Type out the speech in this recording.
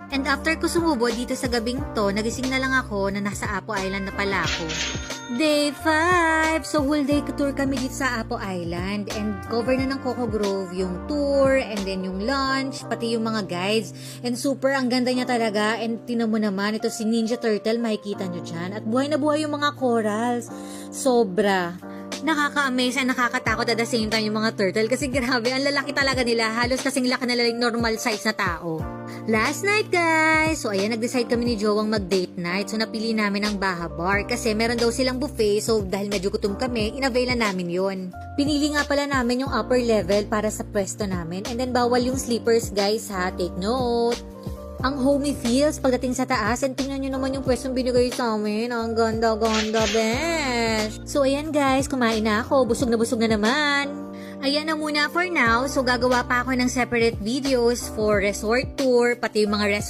And after ko sumubo dito sa gabing to, nagising na lang ako na nasa Apo Island na pala ako. Day 5! So whole day tour kami dito sa Apo Island and cover na ng Coco Grove yung tour and then yung lunch, pati yung mga guides. And super ang ganda niya talaga and tinan mo naman ito si Ninja Turtle, makikita nyo dyan. At buhay na buhay yung mga corals. Sobra. Nakaka-amaze and nakakatakot at the same time yung mga turtle kasi grabe, ang lalaki talaga nila. Halos kasing laki nila yung normal size na tao. Last night guys, so ayan, nag-decide kami ni Jowang mag-date night. So napili namin ang Baha Bar kasi meron daw silang buffet. So dahil medyo gutom kami, inavailan namin yon. Pinili nga pala namin yung upper level para sa pwesto namin. And then bawal yung sleepers guys ha, take note. Ang homey feels pagdating sa taas and tingnan nyo naman yung pwestong binigay sa amin. Ang ganda-ganda, besh! So ayan guys, kumain na ako. Busog na naman. Ayan na muna for now. So gagawa pa ako ng separate videos for resort tour, pati yung mga